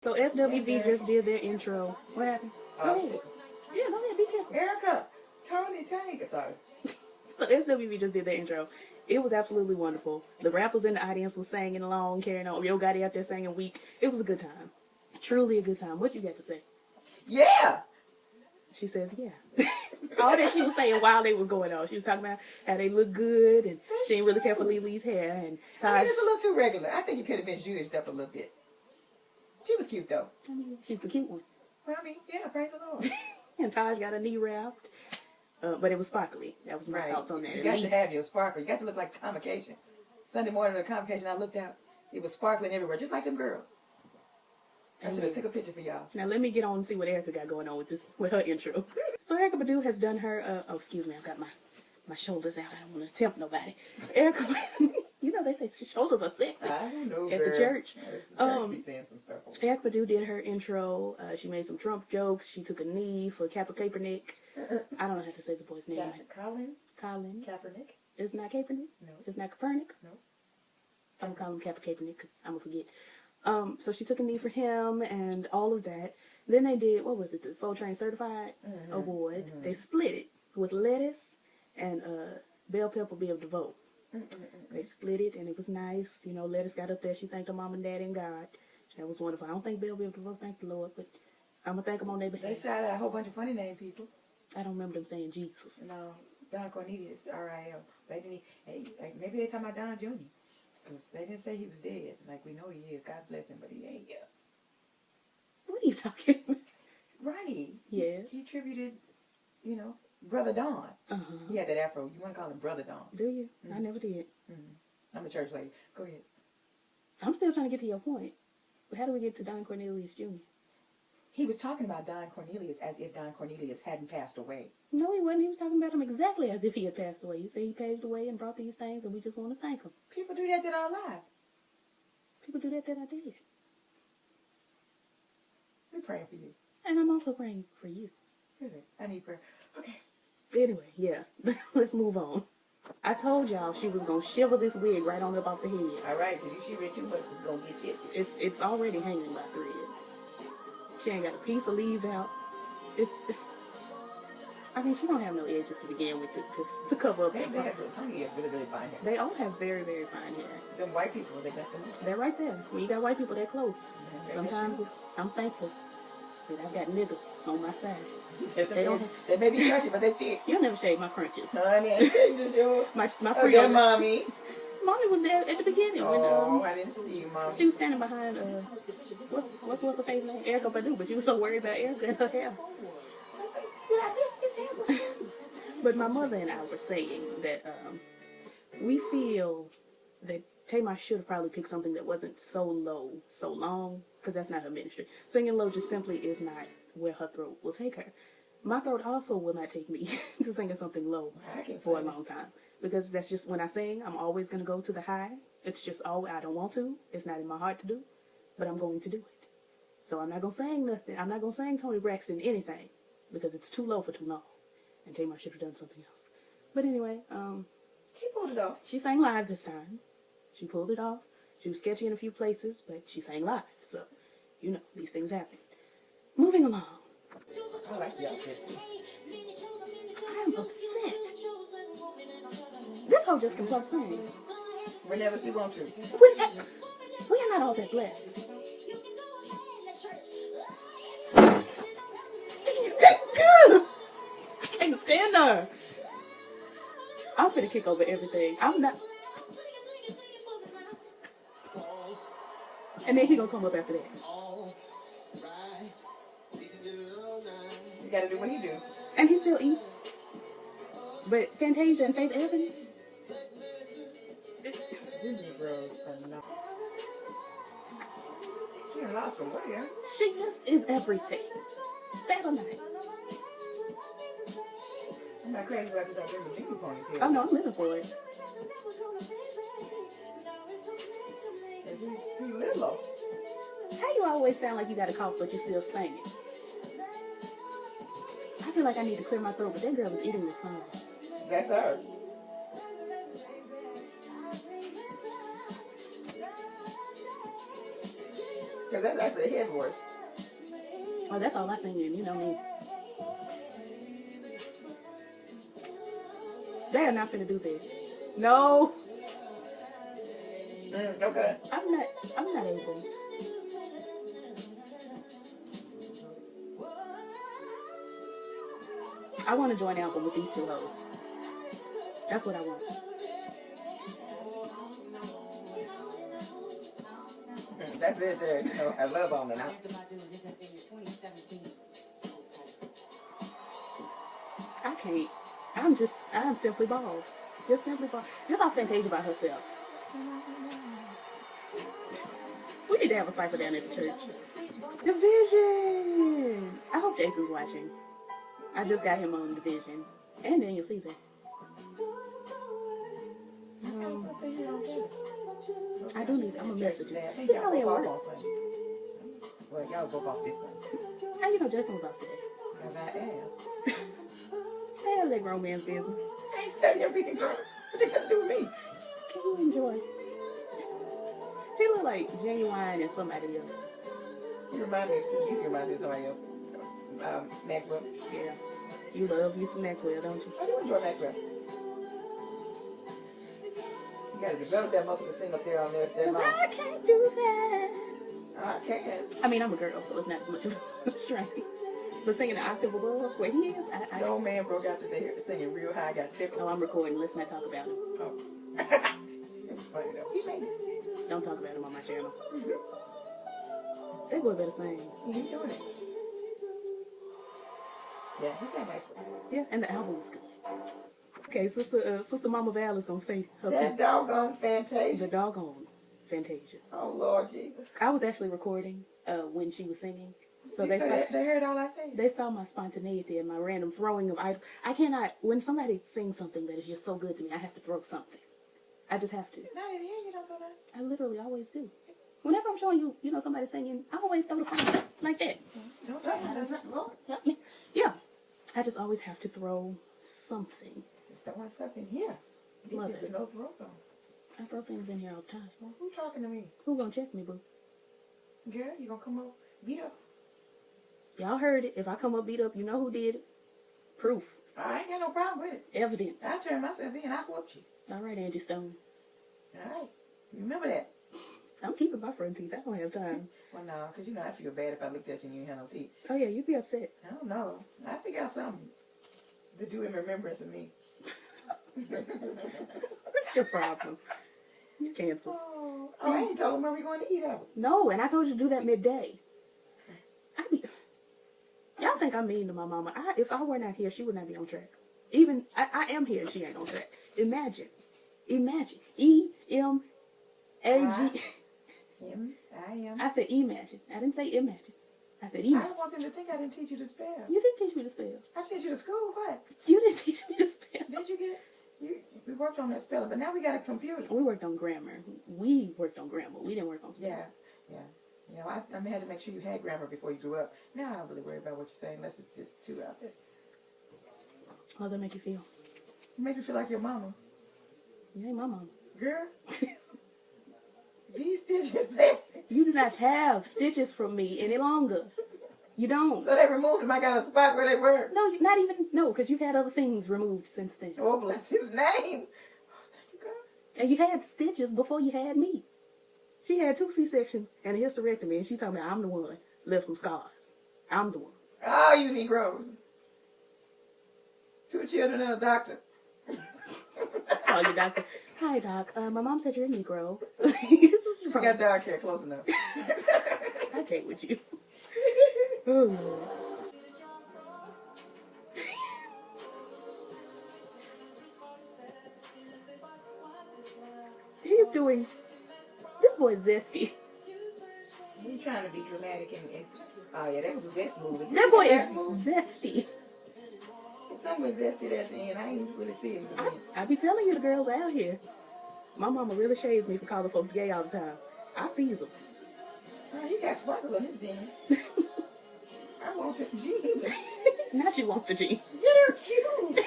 So SWV just did their intro. What happened? Go ahead. Yeah, go ahead. Be careful. Erica, Tony Tank. Sorry. So SWV just did their intro. It was absolutely wonderful. The rappers in the audience was singing along, carrying on. Yo Gotti out there singing weak. It was a good time. Truly a good time. What you got to say? Yeah. She says, yeah. All that she was saying while they was going on. She was talking about how they look good, and she didn't really care for Lele's hair. And I mean, it's a little too regular. I think it could have been Jewished up a little bit. She was cute, though. I mean, she's the cute one. Well, I mean, yeah, praise the Lord. And Taj got a knee wrapped. But it was sparkly. That was my thoughts on that. You got to have your sparkle. You got to look like a convocation. Sunday morning at a convocation, I looked out. It was sparkling everywhere, just like them girls. I should have took a picture for y'all. Now let me get on and see what Erica got going on with her intro. So Erykah Badu has done her. Oh, excuse me, I've got my shoulders out. I don't want to tempt nobody. Erykah, you know they say shoulders are sexy. I don't know, at the church. Be saying some stuff. Erykah Badu did her intro. She made some Trump jokes. She took a knee for Kaepernick. I don't know how to say the boy's name. Colin Kaepernick. It's not Kaepernick. No. It's not Copernic. No. I'm gonna call him Kaepernick because I'm gonna forget. So she took a knee for him and all of that. Then they did, what was it, the Soul Train Certified Award. They split it with lettuce and bell pepper be able to vote. They split it and it was nice. You know, lettuce got up there. She thanked her mom and dad and God. That was wonderful. I don't think Bell be able to vote, thank the Lord, but I'm going to thank them on their behalf. They shouted out a whole bunch of funny name people. I don't remember them saying Jesus. No, Don Cornelius, R.I.L. They didn't, maybe they talking about Don Jr. Because they didn't say he was dead. Like we know he is. God bless him, but he ain't here. What are you talking about? Right. Yeah. He attributed, you know, Brother Don. He had that afro. You want to call him Brother Don. Do you? I never did. I'm a church lady. Go ahead. I'm still trying to get to your point. But how do we get to Don Cornelius Jr.? He was talking about Don Cornelius as if Don Cornelius hadn't passed away. No, he wasn't. He was talking about him exactly as if he had passed away. He said he paved the way and brought these things, and we just want to thank him. People do that are alive. People do that I did. We're praying for you. And I'm also praying for you. Good. I need prayer. Okay. Anyway, yeah. Let's move on. I told y'all she was going to shiver this wig right on up off the head. All right, because you shiver it too much, it's going to get you. It's already hanging by thread. She ain't got a piece of leave out. I mean, she don't have no edges to begin with to cover up that part. Tony has really, really fine hair. They all have very, very fine hair. Them white people, they messed them up. They're right there. When you got white people that close, sometimes I'm thankful that I've got niggas on my side. They may be crunchy, but they thick. You'll never shave my crunches. Honey, I shaved this yours. My friend. Okay, Mommy. Mommy was there at the beginning. Oh, I didn't see you, Mom. She was standing behind, what's her face name? Erykah Badu, but you were so worried about Erykah and her hair. Did I miss this hair? But my mother and I were saying that we feel that Tamar should have probably picked something that wasn't so low, so long, because that's not her ministry. Singing low just simply is not where her throat will take her. My throat also will not take me to singing something low for a long time. Because that's just, when I sing, I'm always going to go to the high. It's just, I don't want to. It's not in my heart to do. But I'm going to do it. So I'm not going to sing nothing. I'm not going to sing Toni Braxton anything. Because it's too low for too long. And Tamar should have done something else. But anyway, she pulled it off. She sang live this time. She pulled it off. She was sketchy in a few places, but she sang live. So, you know, these things happen. Moving along. I like the outfit. I'm upset. This hoe just can plug sing. Whenever she wants to. We are not all that blessed. I can't stand her. I'm finna kick over everything. I'm not. And then he gonna come up after that. You gotta do what he do. And he still eats. But Fantasia and Faith Evans. She lost her way, huh? She just is everything. Fat or not. I'm not crazy about this identity ponytail. Oh no, I'm living for it. See Lilo. How you always sound like you got a cough but you still singing? I feel like I need to clear my throat, but that girl is eating the song. That's her. because that's actually his voice. Oh, that's all I sing in, you know me. They are not finna do this. No, Okay. I'm not able. I want to join album with these two hoes. That's what I want. That's it there. You know, I love on it now. I can't. I'm simply bald. Just simply bald. Just off Fantasia by herself. We need to have a cycle down at the church. Division! I hope Jason's watching. I just got him on Division. And Daniel Caesar. I do need, I'm a message him. I think He's y'all probably at both work. off on Sundays. Well, y'all both off this Sunday. How you know Jason was off today? Because I asked. Hell, that grown man's business. I ain't studying your being girl. What they got to do with me? Can you enjoy? He look like Genuine and somebody else. You remind me of somebody else. Maxwell. Yeah. You love you some Maxwell, don't you? I do enjoy Maxwell. You gotta develop that muscle to sing up there on there. Cause I can't do that. I can. I mean, I'm a girl, so it's not as much of a strain. But singing an octave above where he is, I No man broke out today singing real high. I got tickled. Oh, I'm recording. Let's not talk about him. Oh. It was funny though. He made it. Don't talk about him on my channel. That boy better sing. He doing it. Yeah, he's got nice voice. Yeah, and the album is good. Okay, Sister Mama Val is gonna say her That doggone the Fantasia. doggone Fantasia. Oh Lord Jesus. I was actually recording when she was singing, so You they said saw they heard all I said. they saw my spontaneity and my random throwing of items. I cannot, when somebody sings something that is just so good to me, I have to throw something. I just have to. Not in here, you don't throw that. I literally always do. Whenever I'm showing you, somebody singing, I always throw the phone like that. Don't throw that. Lord, help me. Yeah. I just always have to throw something. Throwing stuff in here. This Love is it. the no throw zone. I throw things in here all the time. Well, who talking to me? Who gonna check me, boo? Girl, you gonna come up, beat up? Y'all heard it. If I come up beat up, you know who did it. Proof. I ain't got no problem with it. Evidence. I turned myself in, I whooped you. All right, Angie Stone. All right. Remember that. I'm keeping my front teeth. I don't have time. Well, no, because you know I feel bad if I looked at you and you didn't have no teeth. Oh, yeah, you'd be upset. I don't know. I figure out something to do in remembrance of me. What's your problem? You canceled. Oh, I ain't told him where we going to eat out. No, and I told you to do that midday. Y'all think I'm mean to my mama. If I were not here, she would not be on track. Even, I am here and she ain't on track. Imagine. E-M-A-G. I am. I said imagine. I didn't say imagine. I said I imagine. don't want them to think I didn't teach you to spell. You didn't teach me to spell. I sent you to school, what? You didn't teach me to spell. Did you get we worked on that spelling, but now we got a computer. We worked on grammar. We didn't work on spelling. Yeah. You know, I had to make sure you had grammar before you grew up. Now I don't really worry about what you're saying unless it's just too out there. How does that make you feel? You make me feel like your mama. You ain't my mama. Girl. These stitches. You do not have stitches from me any longer. You don't. So they removed them. I got a spot where they were. No, not even, no, because you've had other things removed since then. Oh, bless his name. Oh, thank you, God. And you had stitches before you had me. She had 2 C-sections and a hysterectomy, and she told me I'm the one left from scars. I'm the one. Oh, you Negroes. 2 children and a doctor. Call your doctor. Hi, doc. My mom said you're a Negro. She got dark hair close enough. I can't with you. Oh. He's doing. This boy's zesty. He's trying to be dramatic and oh yeah, that was a zest movie. That boy is zesty. Something was zesty there at the end. I ain't really see it. I be telling you, the girls out here. My mama really shades me for calling folks gay all the time. I sees them. Oh, he got sparkles on his jeans. I want the jeans. Now she wants the jeans. Yeah, they're cute.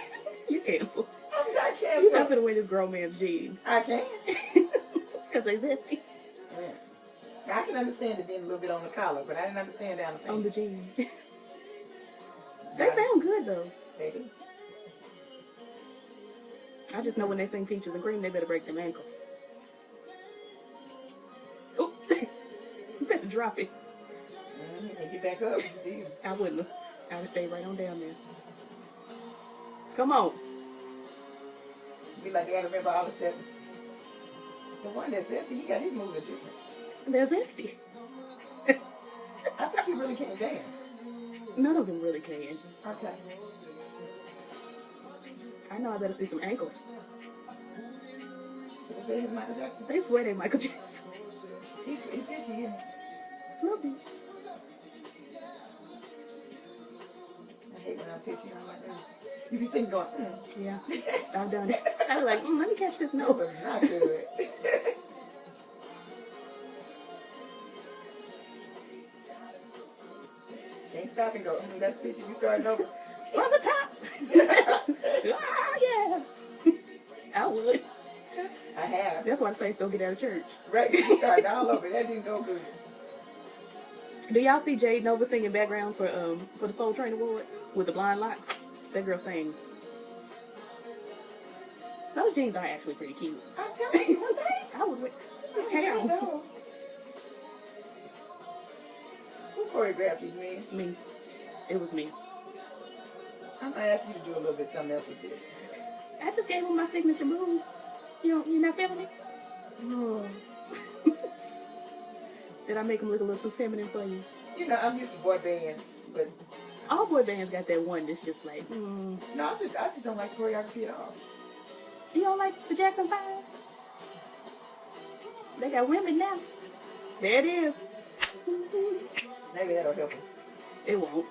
You cancel. I'm not canceled. You're not finna wear this grown man's jeans. I can't. Because they zesty. Yeah. I can understand it being a little bit on the collar, but I didn't understand down the pants. On the jean. They sound good though. They do. I just know when they sing Peaches and Cream, they better break them ankles. Oh, you better drop it. If you back up, it's you. I wouldn't have. I would have stayed right on down there. Come on. Be like, you gotta remember all the steps. The one that's Zesty, he got his moves are different. There's Esty. I think he really can't dance. None of them really can. Okay. I know I better see some ankles. Is that his Michael Jackson? They swear they Michael Jackson. He pitchy, isn't he? Love me. I hate when I'm pitching. I'm like, you be sitting going, Yeah, I've done it. I was like, let me catch this that note. was not good. Can't stop and go, that's pitchy. We starting over. From the top. Ah, yeah. I would. I have. That's why the saints don't get out of church. Right, we started all over. That didn't go good. Do y'all see Jade Nova singing background for the Soul Train Awards with the blind locks? That girl sings. Those jeans are actually pretty cute. I'm telling you, one thing. I would wear this hair. Who choreographed these, man? Me. It was me. I'm gonna ask you to do a little bit something else with this. I just gave him my signature moves. You're not feeling it? Oh. Did I make him look a little too feminine for you? You know, I'm used to boy bands, but All boy bands got that one that's just like, no, I just don't like choreography at all. You don't like the Jackson 5? They got women now. There it is. Maybe that'll help them. It won't.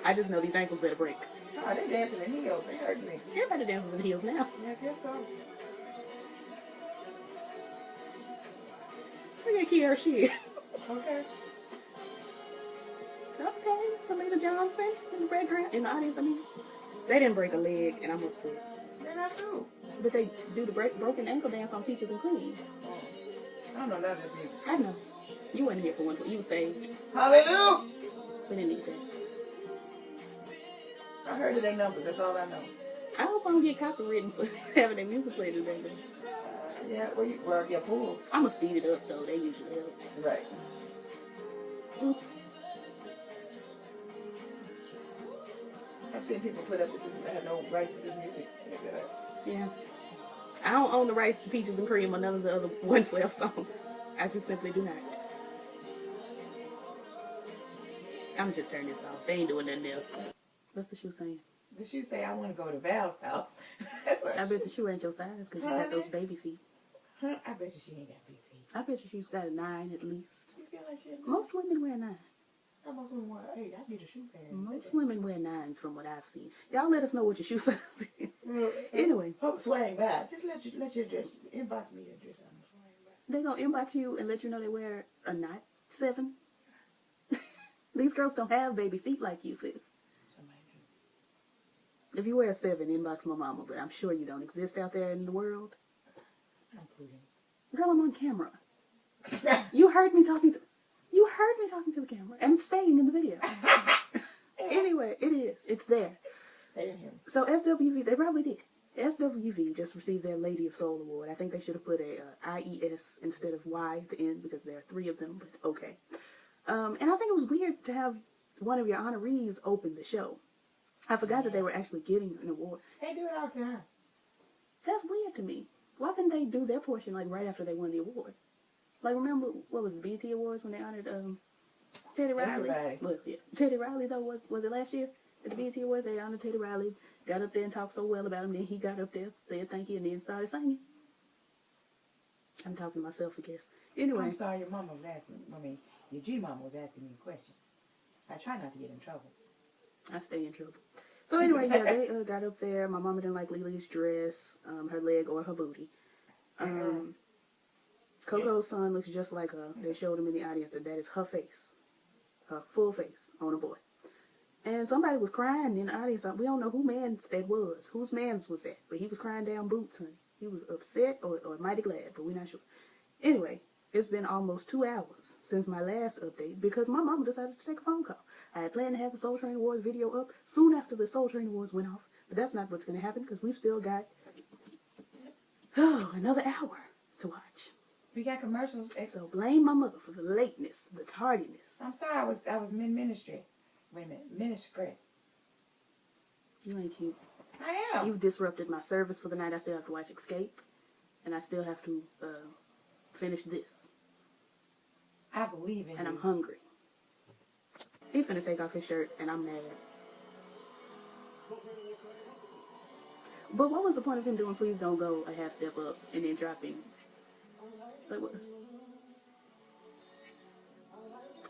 I just know these ankles better break. Oh, they dancing in heels. They hurt me. Everybody dances in heels now. Yeah, I guess so. Look at Kiara Shear. Okay. Okay, Selena Johnson in the background, in the audience. I mean, they didn't break a leg, and I'm upset. Then I do. But they do the broken ankle dance on Peaches and Cream. I don't know, that's just music. I know. You weren't here for one. You were saved. Hallelujah! We didn't need that. I heard it ain't numbers. That's all I know. I hope I don't get copywritten for having their music played today. Yeah, yeah, pool. I'm gonna speed it up, though. They usually help. Right. I've seen people put up this is I have no rights to this music. Yeah. I don't own the rights to Peaches and Cream or none of the other 112 songs. I just simply do not. I'm just turning this off. They ain't doing nothing else. What's the shoe saying? The shoe say I want to go to Val's house. I bet the shoe ain't your size because you got those baby feet. Huh? I bet you she ain't got big feet. I bet your shoe's got a 9 at least. You feel like she? Most women wear 9. Most women want 8. I need a shoe pair. Most women wear 9s from what I've seen. Y'all let us know what your shoe size is. Anyway. Hope swang by. Just let your dress inbox me your dress. I'm swang by. They gonna inbox you and let you know they wear a not 7. These girls don't have baby feet like you, sis. Somebody do. If you wear a 7, inbox my mama, but I'm sure you don't exist out there in the world. I'm proving. Girl, I'm on camera. You heard me talking to the camera, and it's staying in the video. Anyway, it is. It's there. They didn't hear me. So SWV, they probably did. SWV just received their Lady of Soul Award. I think they should have put a IES instead of Y at the end because there are 3 of them, but okay. And I think it was weird to have one of your honorees open the show. I forgot that they were actually getting an award. They do it all the time. That's weird to me. Why couldn't they do their portion like right after they won the award? Like remember what was the BET Awards when they honored Teddy Riley? Everybody. Well, yeah, Teddy Riley though was it last year at the BET Awards? They honored Teddy Riley, got up there and talked so well about him. Then he got up there, said thank you, and then started singing. I'm talking to myself, I guess. Anyway, I'm sorry, your mama was asking. Your G mama was asking me a question. I try not to get in trouble. I stay in trouble. So anyway, yeah, they got up there. My mama didn't like Lily's dress, her leg or her booty. Coco's son looks just like her. They showed him in the audience, and that is her face, her full face on a boy. And somebody was crying in the audience. We don't know who man's that was. Whose man's was that? But he was crying down boots, honey. He was upset or mighty glad, but we're not sure. Anyway, It's been almost 2 hours since my last update because my mama decided to take a phone call. I had planned to have the Soul Train Awards video up soon after the Soul Train Awards went off, but that's not what's going to happen because we've still got another hour to watch. We got commercials. So blame my mother for the lateness, the tardiness. I'm sorry, I was mid-ministry. Wait a minute, ministry. You ain't cute. I am. You've disrupted my service for the night. I still have to watch Escape, and I still have to finish this. I believe in And you. I'm hungry. He finna take off his shirt, and I'm mad. But what was the point of him doing Please Don't Go a half step up and then dropping? Like what?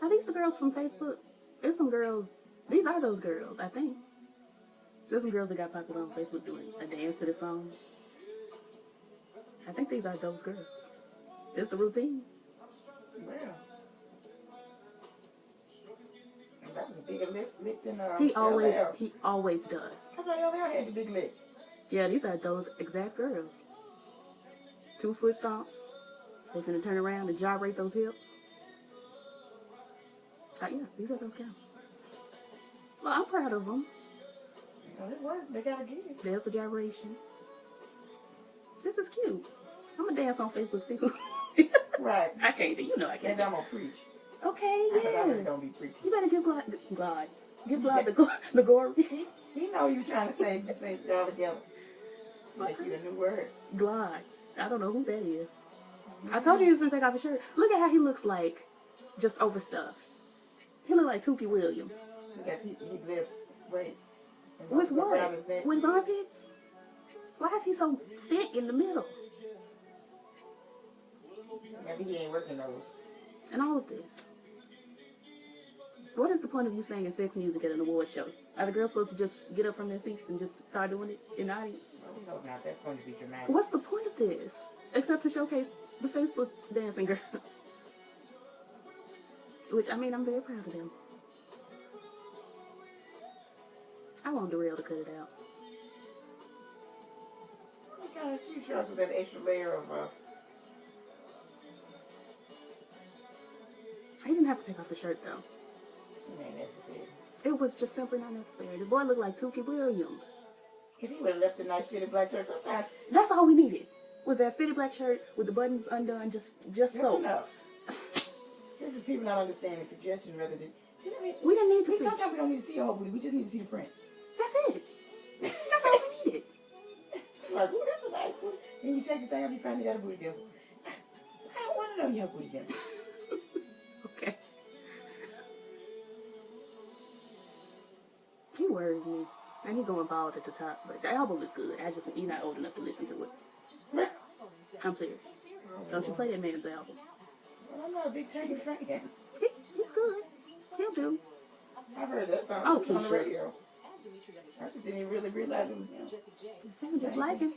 Are these the girls from Facebook? There's some girls. These are those girls, I think. There's some girls that got popular on Facebook doing a dance to the song. I think these are those girls. It's the routine. Well, that was a bigger lip than He LL. always does. I thought LL had the big lip. Yeah, these are those exact girls. 2 foot stomps. They finna turn around and gyrate those hips. Yeah, these are those girls. Well, I'm proud of them. Well, it worked. They gotta get it. There's the gyration. This is cute. I'm gonna dance on Facebook too. Right. I can't do. You know I can't. Maybe I'm gonna preach. Okay, Because I really yes. don't be preaching. You better give God. Give God the glory. He know you trying to say it all together. Make you a new word. Glide. I don't know who that is. I told you he was gonna take off his shirt. Look at how he looks like just overstuffed. He look like Tukey Williams. Because he lifts weights. And With goes around what? his neck. With his armpits? Why is he so thick in the middle? Maybe he ain't working those. And all of this. What is the point of you singing sex music at an award show? Are the girls supposed to just get up from their seats and just start doing it in the audience? Well, we hope not. That's going to be dramatic. What's the point of this? Except to showcase the Facebook dancing girls. Which, I mean, I'm very proud of them. I want Darrell to cut it out. He got a few shirts with that extra layer of He didn't have to take off the shirt, though. it ain't necessary. It was just simply not necessary. The boy looked like Tukey Williams. If he would have left a nice fitted black shirt, sometimes That's all we needed. Was that fitted black shirt with the buttons undone, just that's so. enough. This is people not understanding suggestion rather than. You know what I mean? We didn't need to see. Sometimes we don't need to see a whole booty. We just need to see the print. That's it. That's all we needed. Like, ooh, that's a nice booty. Then you check the thing up, you find you got a booty dimple. I don't want to know you have booty dimple. Okay. He worries me. And he going bald at the top. But the album is good. He's not old enough to listen to it. I'm serious. Don't you play that man's album. Well, I'm not a big Tiny fan. He's good. He'll do. I've heard that song Oh, on the Keisha. radio. I just didn't even really realize it was him. Sound just like him.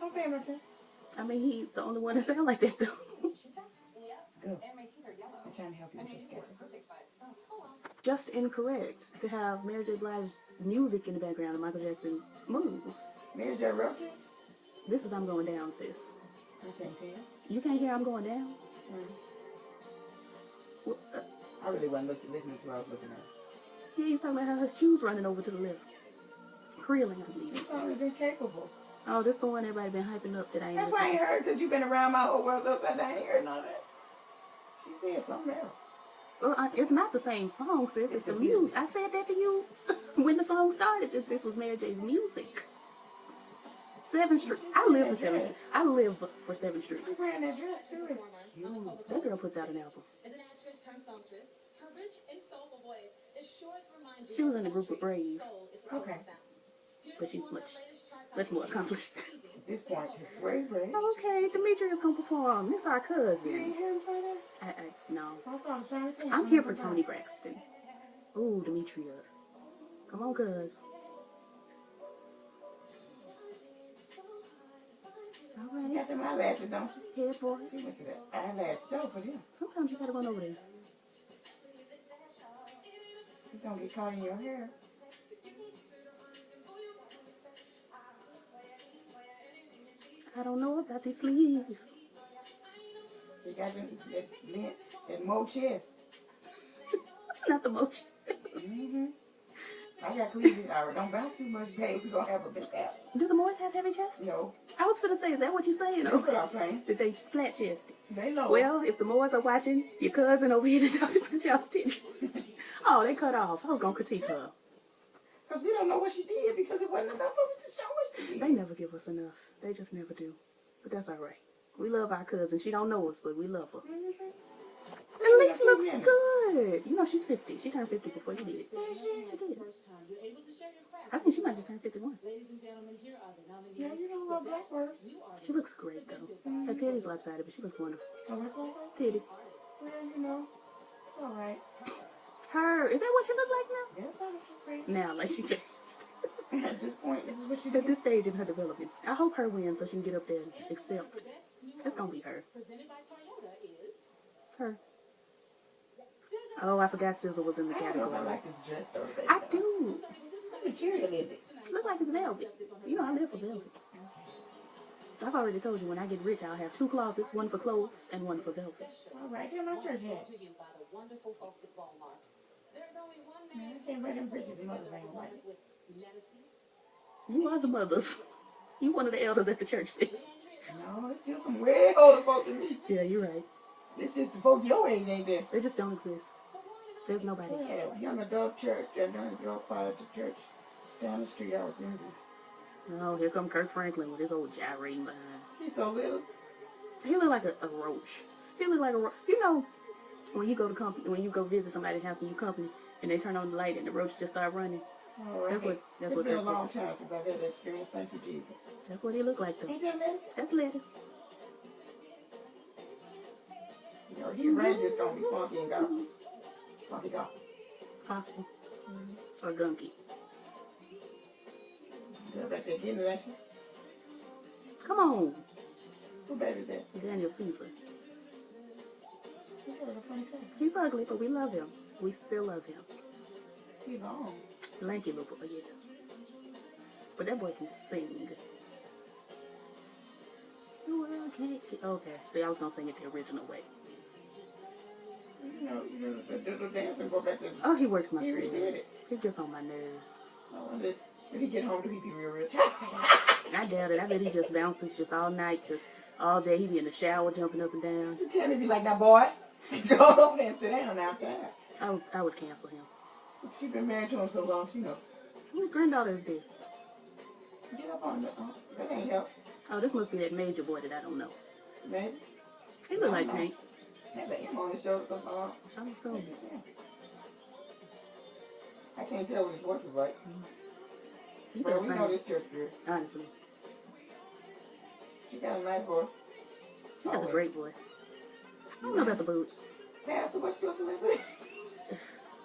I'm paying no attention. I mean, he's the only one that sound like that, though. Go. I'm trying to help you with your schedule. Just incorrect to have Mary J. Blige music in the background and Michael Jackson moves. Mary J. Roach? This is I'm Going Down, sis. I can't tell. You can't hear I'm Going Down? Well, I really wasn't listening to what I was looking at. yeah, you was talking about how her shoes running over to the left. Creeling, I believe. This song is incapable. Oh, this the one everybody been hyping up that I ain't That's why I listened ain't heard, because you've been around my whole world's upside down. I ain't heard none of that. She said something else. Well, it's not the same song, sis. It's the music. I said that to you when the song started. This was Mary J's music. 7th Street. I live for 7th Street. I live for 7th Street. She's wearing that dress, too. It's cute. That girl puts out an album. Is an actress turned songstress. Her rich and soulful voice is sure to remind you She was that in a group with Brave, soul is the Okay. sound. but she's much more accomplished. At this point, his swear's brave. Okay, Demetrius gonna perform. This our You cousin. ain't hear him say that? No. I saw the shiny thing. I'm here for Tony Braxton. Ooh, Demetria. Come on, cuz. All She right. got them eyelashes, don't she? Head voice. She went to the eyelash store for them. Sometimes you gotta run over there. He's gonna get caught in your hair. I don't know about these sleeves. She got that more chest. Not the mochi. Mm-hmm. I got cleavage. Alright, don't bounce too much, babe. We gonna have a big app. Do the Moors have heavy chests? No, I was finna say, is that what you're saying? that's what I'm saying. That they flat chested? They know. Well, if the Moors are watching, your cousin over here to talk about y'all's titties. Oh, they cut off. I was gonna critique her. Because we don't know what she did because it wasn't enough of it to show what she did. They never give us enough. They just never do. But that's all right. We love our cousin. She don't know us, but we love her. At least looks good. You know, she's 50. She turned 50 before you did. She did. I think she might just turn 51. Yeah, you know what, black first. She looks great, though. Her titties lopsided, but she looks wonderful. Oh, that's all right. Titties. Well, you know, it's all right. Her. Is that what she look like That's all right. now? Now, like she changed. At this point, this is what she At did. this stage in her development. I hope her wins so she can get up there and accept. It's gonna be her. It's her. Oh, I forgot SZA was in the I don't know if I category. like this dress though. Baby. I do. What material is it? Look like it's velvet. You know, I live for velvet. I've already told you when I get rich, I'll have 2 closets, one for clothes and one for velvet. All right, get my church hat. Man, I can't wear them britches and mothers ain't white. You are the mothers. You one of the elders at the church, sis. No, there's still some way older folk than me. Yeah, you're right. This is the folk your age, ain't there? They just don't exist. There's nobody. Yeah, young adult church, young adult choir at the church down the street. I was in this. Oh, here come Kirk Franklin with his old gyrating behind. He's so little. He look like a roach. He look like a roach. You know, when you go to company, when you go visit somebody's house and you company, and they turn on the light and the roach just start running. All right. That's It's what been a Kirk long looks. time since I've had that experience. Thank you, Jesus. That's what he look like though. Ain't that lettuce? That's lettuce. You know, his range is gonna be funky and gospel. Funky gospel. Possible. Or gunky. Good right there, getting that shit. Come on. Who baby's that? Daniel Caesar. He got a funny face. He's ugly, but we love him. We still love him. He's long. Lanky little boy, yes. But that boy can sing. The world can't get... Okay, see, I was going to sing it the original way. You know, the dancing go back to. Oh, he works my He spirit. redid it. He gets on my nerves. I wonder when he get home, do he be real rich? I doubt it. I bet he just bounces just all night, just all day. He be in the shower jumping up and down. You tell me, be like, now boy, go over there and sit down now, child. I would cancel him. She been married to him so long, she knows. Whose granddaughter is this? Get up on the, that ain't help, Oh, this must be that major boy that I don't know. maybe. He look like Tank. That's an M on his shoulder, something. I'm assuming. I can't tell what his voice is like. He Well, does we know sing, this church girl. honestly. She got a nice voice. She has a great voice. I don't know about the boots. Pastor, what's your solicitor?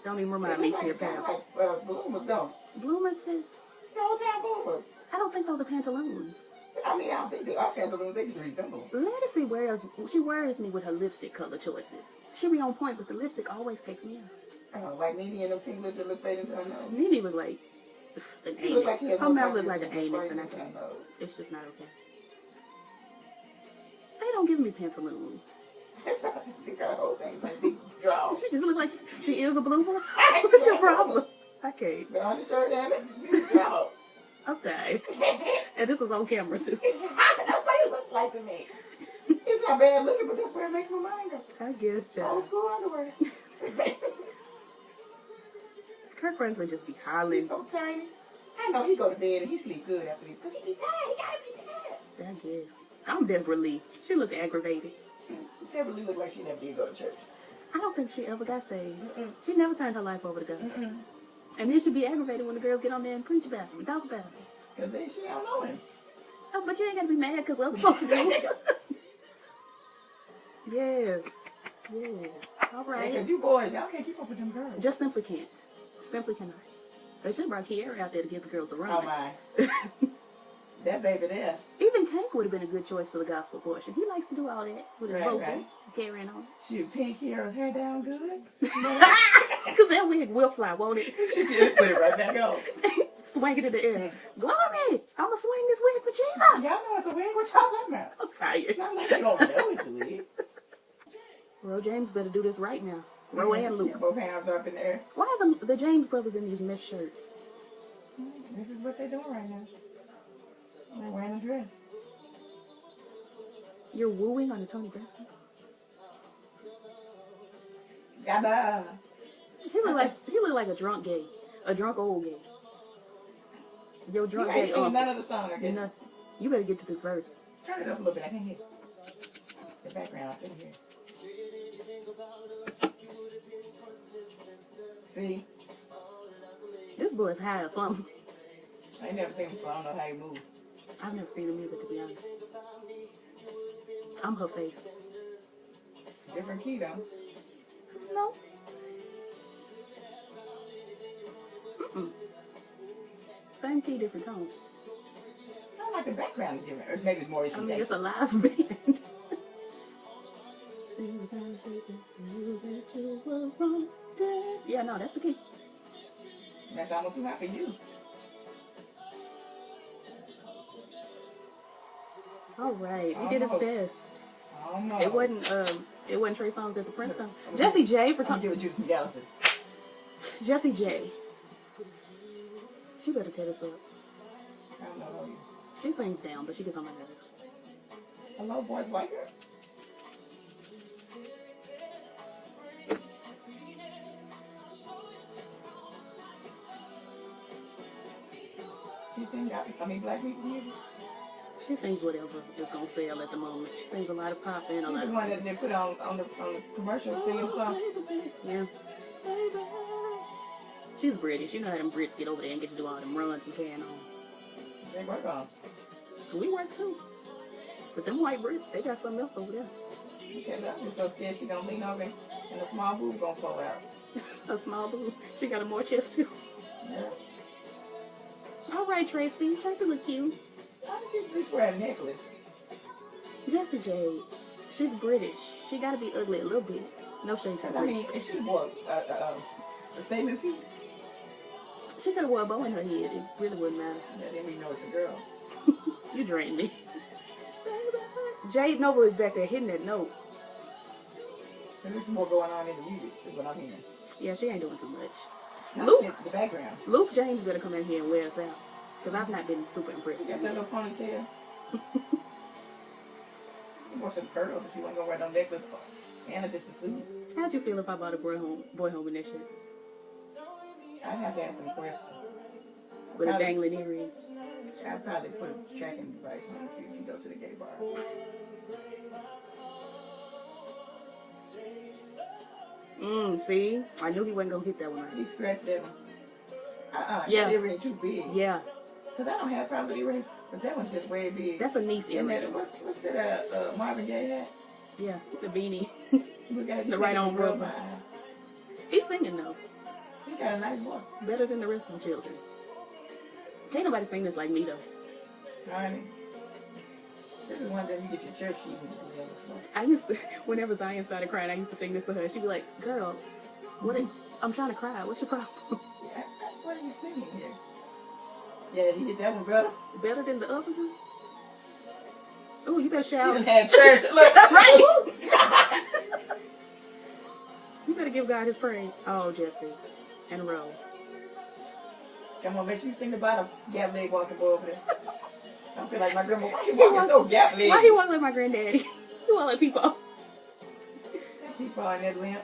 Don't even remind me she a pastor. Well, bloomers don't. Bloomers, sis. No time bloomers. I don't think those are pantaloons. I mean, I don't think they are pantaloons. They just resemble them. Lettucey worries me with her lipstick color choices. She be on point, but the lipstick always takes me out. Like Nene and the pink lips that look fading into her nose. Nene look like an She look like anus. she has Her no mouth time look to like get an anus, fading and I into her can't. nose. It's just not okay. They don't give me pantaloon. That's why I just think her whole thing like big draw. She just look like she is a bloomer. What's your problem? I can't. The undershirt and big draw. I'm tired. And this is on camera too. That's what it looks like to me. It's not bad looking, but that's where it makes my mind go. I guess, Old child. school underwear. Kirk Franklin just be hollering. He's so tiny. I know he go to bed and he sleep good after because he be tired. He gotta be tired. I guess. I'm Deborah Lee. She look aggravated. Deborah Lee look like she never did go to church. I don't think she ever got saved. Mm-mm. She never turned her life over to God. Mm-mm. And then she'd be aggravated when the girls get on there and preach about him and talk about him. Because then she don't know him. Oh, but you ain't gotta be mad because other folks do. Yes. Yes. All right. Because you boys, y'all can't keep up with them girls. Just simply can't. Simply cannot. They should have brought Kiara out there to give the girls a run. Oh my. That baby there. Even Tank would have been a good choice for the gospel portion. He likes to do all that with his Right, vocals, right. carrying on. Shoot, pin Kiara's hair down good. Because that wig will fly, won't it? She did put it right back on. Swing it in the air. Glory! I'm going to swing this wig for Jesus! Y'all know it's a wig. What y'all talking about? I'm tired. I'm like, you don't know it's a wig. Ro James better do this right now. Ro and Luke. Yeah, both hands up in the air. Why are the James brothers in these mesh shirts? This is what they're doing right now. They're wearing a dress. You're wooing on the Tony Braxton? Gabba. He look like a drunk gay. A drunk old gay. Yo, You drunk ain't gay singing uncle. none of the song, I guess. Nothing. You better get to this verse. Turn it up a little bit. I can't hear the background. I couldn't hear. See? This boy's high or something. I ain't never seen him before. I don't know how he moves. I've never seen him either, to be honest. I'm her face. Different key, though. No. Mm-mm. Same key, different tone. Sound like the background is different. Or maybe it's more I recent. mean, it's a live band. Yeah, no, that's the key. That's almost too high for you. All right, he did his Almost. best. Oh, no. It wasn't Trey Songz at the Prince concert. Jessie J for I'm gonna talking. give it to some Gallison. Jessie J. She better tear this up. I don't know who you. She sings down, but she gets on my nerves. Hello, boys, white girl. She sing, black people music. She sings whatever is gonna sell at the moment. She sings a lot of pop and a She's lot the of one that they put on the commercial singing the song. yeah. She's British. You know how them Brits get over there and get to do all them runs and carrying on. They work on. So we work too. But them white Brits, they got something else over there. Okay, but I'm just so scared she gonna lean over and a small boob gonna fall out. A small boob. She got a more chest too. Yeah. All right, Tracy. Tracy look cute. Why did you just wear a necklace? Jessie J. She's British. She gotta be ugly a little bit. No shade to Because the I mean, British. if she wore a statement piece, She could have wore a bow in her head. It really wouldn't matter. then we know it's a girl. You drained me. Jade Noble is back there hitting that note. And there's more going on in the music, is what I'm hearing. Yeah, she ain't doing too much. Luke. Luke, The background. Luke James better come in here and wear us out. Because I've not been super impressed. She got that little ponytail. She wore some curls if she wasn't gonna wear no necklace. And just a suit. How'd you feel if I bought a boy home in that shit? I'd have to ask some questions. With a Probably- dangling earring. I'd probably put a tracking device on and see if you go to the gay bar. See? I knew he wasn't gonna hit that one He right. scratched that one. Yeah. The earring too big. Yeah. Because I don't have problem with earrings, but that one's just way big. That's a niece and earring. that, what's that Marvin Gaye hat? Yeah. The beanie. We got The right arm rub rubber. my eye. He's singing though. He got a nice voice. Better than the rest of the children. Can't nobody sing this like me though. Honey. This is one that you get your church sheet and just lay on the floor. I used to, whenever Zion started crying, I used to sing this to her. She'd be like, girl, I'm trying to cry. What's your problem? Yeah, what are you singing here? Yeah, he did that one, brother. Better than the other one? Oh, you better He shout. done had church. Look, Right. You better give God his praise. Oh, Jesse. And roll. Come on, make sure you sing the bottom. Gap leg walking boy over there. I feel like my grandma. Why you walking so gap leg? Why he walk like my granddaddy? He walk like people. People on that limp.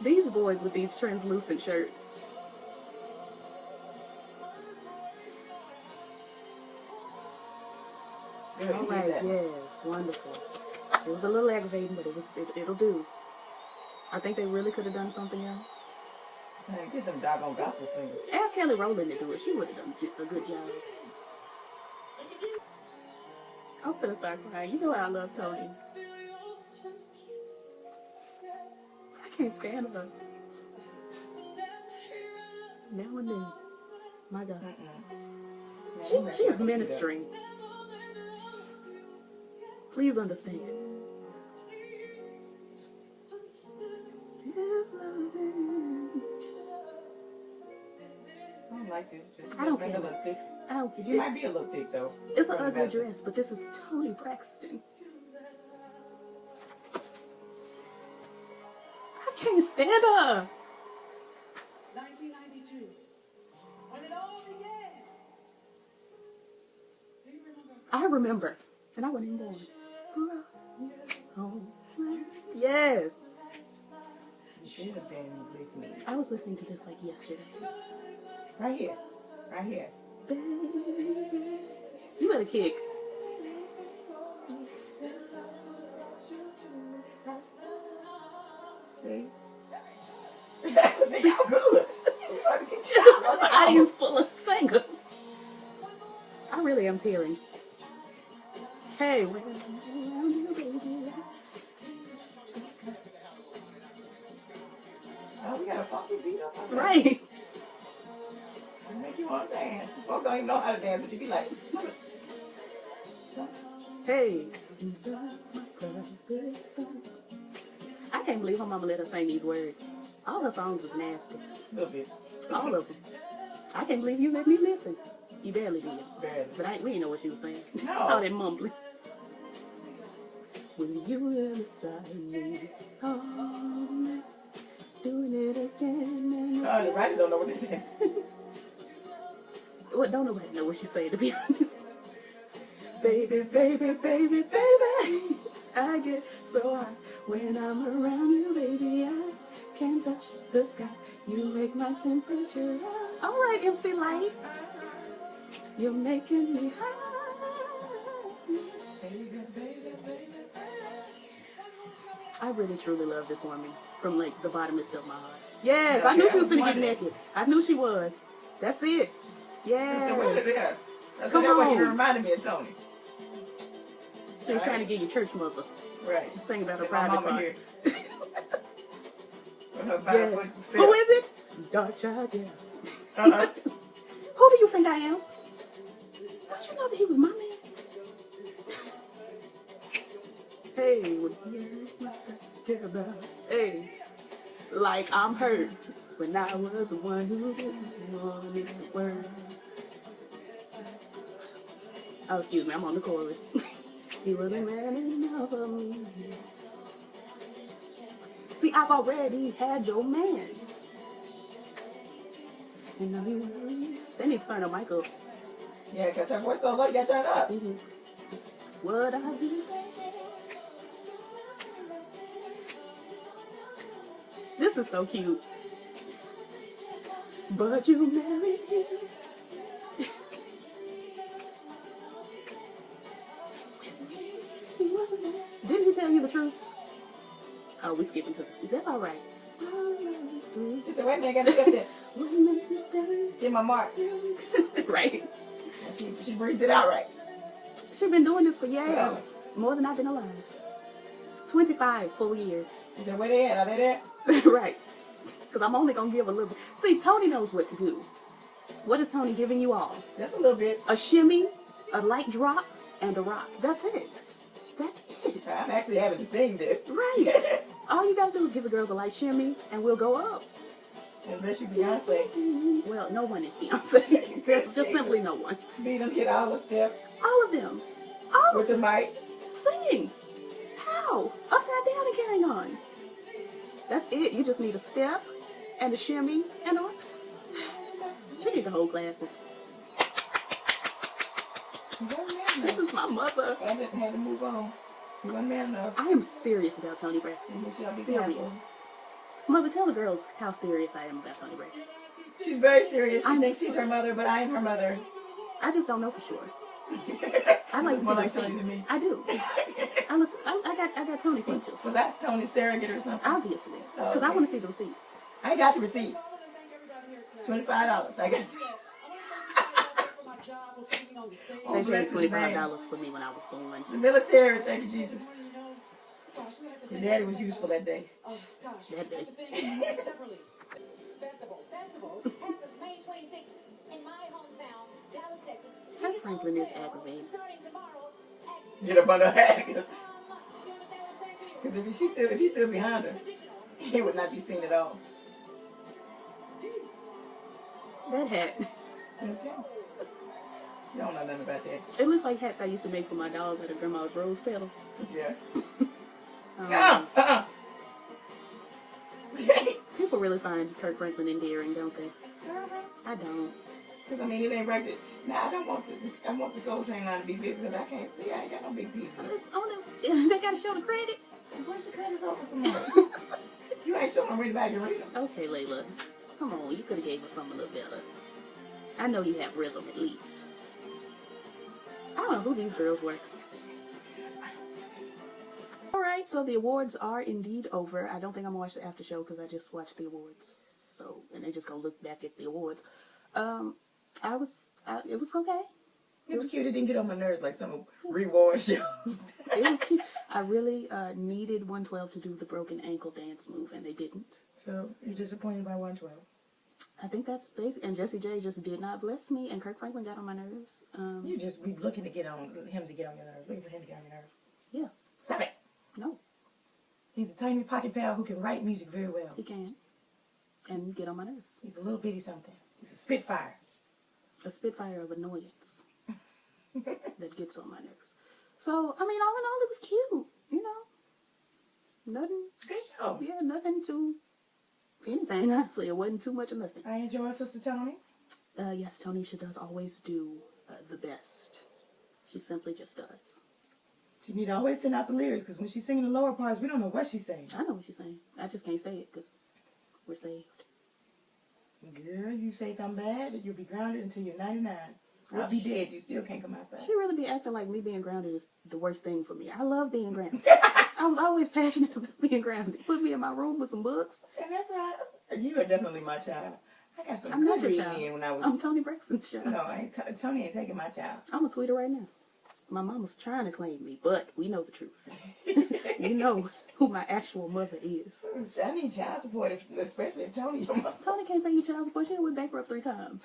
These boys with these translucent shirts. Girl, All you right, did that. yes, wonderful. It was a little aggravating, but it'll do. I think they really could have done something else. Man, get some doggone gospel singers. Ask Kelly Rowland to do it. She would have done a good job. I'm gonna start crying. You know how I love Tony. I can't stand her. Now and then. My God. She is ministering. Please understand. I don't like this. Just I don't make care. it look thick. I don't. She might be a little thick though. It's an From the ugly best. dress, but this is Tony Braxton. Stand up. 1992, when it all began. Do you remember? I remember. And I wasn't even born. Oh, yes. You should have been with me. I was listening to this like yesterday. Right here. Right here. Baby, you better kick. See? See, y'all good. It's an audience full of singers. I really am tearing. Hey, when I'm around you, baby. Oh, we got a funky beat up on that. Right. It make you want to dance. Folks don't even know how to dance, but you be like, Hey. Inside my private thoughts. I can't believe her mama let her sing these words. All her songs is nasty. a little bit. All of them. I can't believe you let me listen. You barely did. Barely. But we didn't know what she was saying. No. All that mumbling. When you were beside me, oh, doing it again and Oh, the writers don't know what they say. Well, don't nobody know what she's saying, to be honest. Baby, baby, baby, baby, I get so high when I'm around you, baby. I can't touch the sky. You make my temperature rise. All right, MC Light. You're making me high. I really truly love this woman from like the bottomest of my heart. Yes, I knew she was gonna get naked. I knew she was. That's it. So what is Yes. that? That's Come what on. he reminded me of Tony. She was trying to get your church mother. Right. Sing about her If my private mama part. here. With her Yes. 5 foot step. Who is it? Dark child, yeah. Uh-huh. Who do you think I am? Don't you know that he was my man? Hey, what you care about? Hey, like I'm hurt when I was the one who didn't want it to work. Oh, excuse me, I'm on the chorus. He wasn't man enough for me. See, I've already had your man. And now you worry. They need to turn the mic up. Yeah, because her voice so low, you got to turn it up. What I do? This is so cute. But you married him. He wasn't there. Didn't he tell you the truth? Oh, we skipping to that's all right. He said, wait a minute, I got to get there. What makes it better? Get my mark. Right. And she breathed it out right. She's been doing this for years. Yeah. More than I've been alive. 25 full years. He said, where they at? Are they there? Right. Because I'm only going to give a little bit. See, Tony knows what to do. What is Tony giving you all? Just a little bit. A shimmy, a light drop, and a rock. That's it. That's it. I'm actually having to sing this. Right. All you got to do is give the girls a light shimmy, and we'll go up. Unless you Beyonce. Well, no one is Beyonce. There's just simply no one. Beat them, hit all the steps All of them. All of with the them. mic. Singing. How? Upside down and carrying on. That's it. You just need a step and a shimmy and a... She needs to hold classes. This is my mother. Had to move on. He wasn't man enough. I am serious about Toni Braxton. He shall be Serious. canceled. Mother, tell the girls how serious I am about Toni Braxton. She's very serious. She I'm thinks she's her mother, but I am her mother. I just don't know for sure. I'd like to see more the like Tony to receipts. me. I do. I got Tony features. So that's Tony's surrogate or something. Obviously. Because I okay. want to see the receipts. I got the receipt. $25. I got. Oh, They bless paid his name. $25 for me when I was born. The military. Thank you, Jesus. Your daddy was useful that day. That day. Festival happens May 26th in my hometown, Dallas, Texas. Kirk Franklin is aggravating. Starting tomorrow at Get up under her hat. you understand what I'm saying? Because if he stood behind her, he would not be seen at all. That hat. You don't know nothing about that. It looks like hats I used to make for my dolls out of grandma's rose petals. Yeah. Um, really find Kirk Franklin endearing, don't they? I don't. Because, I mean, it ain't right to... Now, I don't want I want the Soul Train line to be big because I can't see. I ain't got no big people. It's on them. They gotta show the credits. Where's the credits over some more? You ain't showing them anybody to read them. Okay, Layla. Come on, you could have gave us something a little better. I know you have rhythm at least. I don't know who these girls were. Alright, so the awards are indeed over. I don't think I'm gonna watch the after show because I just watched the awards. So, and they just gonna look back at the awards. It was okay. It was cute. It didn't get on my nerves like some reward shows. It was cute. I really needed 112 to do the broken ankle dance move, and they didn't. So, you're disappointed by 112? I think that's basic. And Jessie J just did not bless me, and Kirk Franklin got on my nerves. You just be looking to get on him to get on your nerves. Looking for him to get on your nerves. Yeah. Stop it. No, He's a tiny pocket pal who can write music very well. he can. And get on my nerves. He's a little bitty something. He's a spitfire. A spitfire of annoyance that gets on my nerves. So, I mean, all in all, it was cute. You know, nothing. Good job. Yeah, nothing too anything. Honestly, it wasn't too much of nothing. I enjoy Sister Tony. Yes, Tonisha does always do the best. She simply just does. She need to always send out the lyrics because when she's singing the lower parts, we don't know what she's saying. I know what she's saying. I just can't say it because we're saved. Girl, you say something bad, you'll be grounded until you're 99. I'll be dead. You still can't come outside. She really be acting like me being grounded is the worst thing for me. I love being grounded. I was always passionate about being grounded. Put me in my room with some books. And that's not. You are definitely my child. I got some I'm good not your reading child. in when I was. I'm Toni Braxton's child. No, Tony ain't taking my child. I'm gonna tweet her right now. My mama's trying to claim me, but we know the truth. We know who my actual mother is. I need child support, especially if Tony's your mother. Toni can't pay you child support. She went bankrupt 3 times.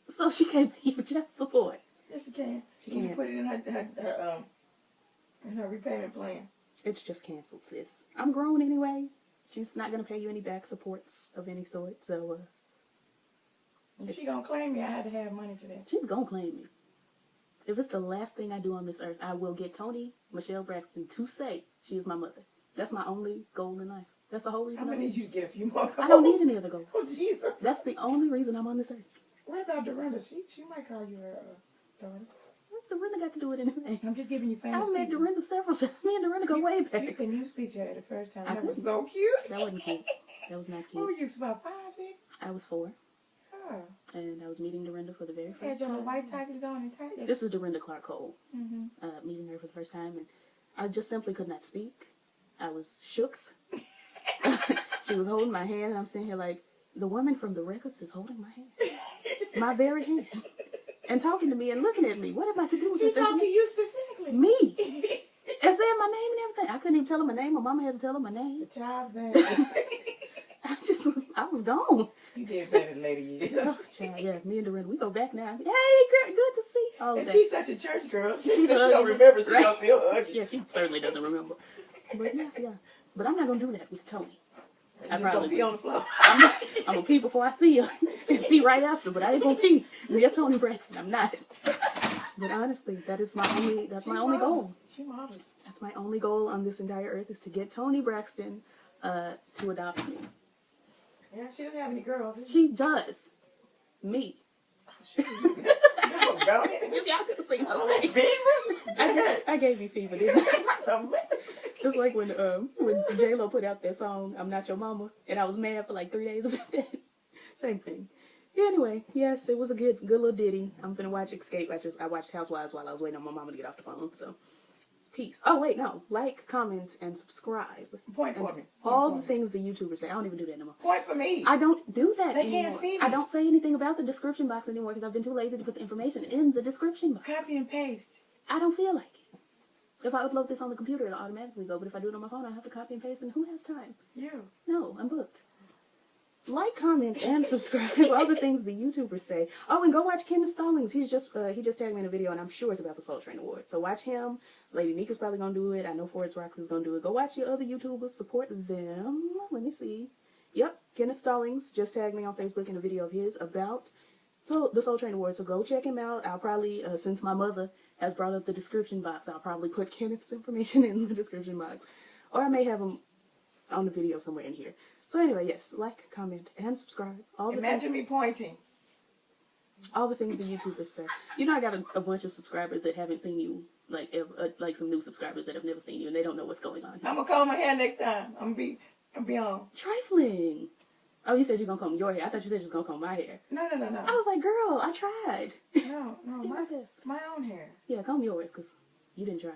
So, she can't pay you child support. yes, she can. She can can't. put it in her repayment plan. It's just canceled, sis. I'm grown anyway. She's not gonna pay you any back supports of any sort, so If she gonna claim me, I had to have money for that. she's gonna claim me. If it's the last thing I do on this earth, I will get Toni Michelle Braxton to say she is my mother. That's my only goal in life. That's the whole I'm reason gonna need you to get a few more goals. I don't need any other goals. Oh, Jesus. That's the only reason I'm on this earth. What about Dorinda? She might call you her daughter. What's Dorinda got to do with anything? I'm just giving you famous I've met people. Dorinda several times. Me and Dorinda go way back. You speak to her the first time. I That was couldn't. so cute. That wasn't cute. That was not What were cute. you, about 5, 6? I was 4, Oh. and I was meeting Dorinda for the very Had first your little time. white stockings on and tight. This is Dorinda Clark Cole. Mm-hmm. Meeting her for the first time, and I just simply could not speak. I was shook. She was holding my hand, and I'm sitting here like, the woman from the records is holding my hand. My very hand. And talking to me and looking at me. What am I to do with She this? talked to you specifically. Me. And saying my name and everything. I couldn't even tell her my name. My mama had to tell her my name. The child's name. I was gone. You did better than later years. Oh, child, yeah, me and Dorinda, we go back now. Hey, girl, good to see you. All of And that. she's such a church girl. She does. don't remember. She Right. don't still hug you. Yeah, she certainly doesn't remember. But yeah. But I'm not going to do that with Toni. I'm just gonna be on the floor. I'm gonna pee before I see her and pee right after, but I ain't gonna pee near Toni Braxton. I'm not. But honestly, that's my only goal. She marvelous. That's my only goal on this entire earth is to get Toni Braxton to adopt me. Yeah, she doesn't have any girls. Is She does. Me. she? No, don't it? If y'all could have seen Oh, her face. fever? I gave you fever, didn't I? That's a mess. It's like when J-Lo put out that song, I'm Not Your Mama, and I was mad for like 3 days about that. Same thing. Anyway, yes, it was a good little ditty. I'm finna watch Escape. I watched Housewives while I was waiting on my mama to get off the phone, so peace. Oh wait, no. Like, comment, and subscribe. Point for me. All the things the YouTubers say. I don't even do that anymore. Point for me. I don't do that They anymore. can't see me. I don't say anything about the description box anymore because I've been too lazy to put the information in the description box. Copy and paste. I don't feel like it. If I upload this on the computer, it'll automatically go. But if I do it on my phone, I have to copy and paste. And who has time? You. No, I'm booked. Like, comment, and subscribe. All the things the YouTubers say. Oh, and go watch Kenneth Stallings. He just tagged me in a video, and I'm sure it's about the Soul Train Award. So watch him. Lady Nika's probably gonna do it. I know Forrest Rocks is gonna do it. Go watch your other YouTubers. Support them. Let me see. Yep, Kenneth Stallings just tagged me on Facebook in a video of his about the Soul Train Award. So go check him out. I'll probably, since my mother has brought up the description box, I'll probably put Kenneth's information in the description box. Or I may have him on the video somewhere in here. So anyway, yes, like, comment, and subscribe. Imagine me pointing. All the things the YouTubers say. You know, I got a bunch of subscribers that haven't seen you, like some new subscribers that have never seen you, and they don't know what's going on here. I'm gonna comb my hair next time. I'm gonna be on. Trifling. Oh, you said you're gonna comb your hair. I thought you said you was gonna comb my hair. No. I was like, girl, I tried. No, Did my best. my own hair. Yeah, comb yours, because you didn't try.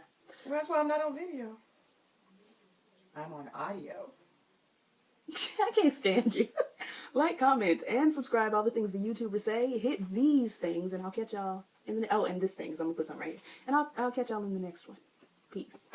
Well, that's why I'm not on video. I'm on audio. I can't stand you. Like, comment, and subscribe. All the things the YouTubers say. Hit these things, and I'll catch y'all in the... Oh, and this thing, 'cause I'm gonna put something right here. And I'll catch y'all in the next one. Peace.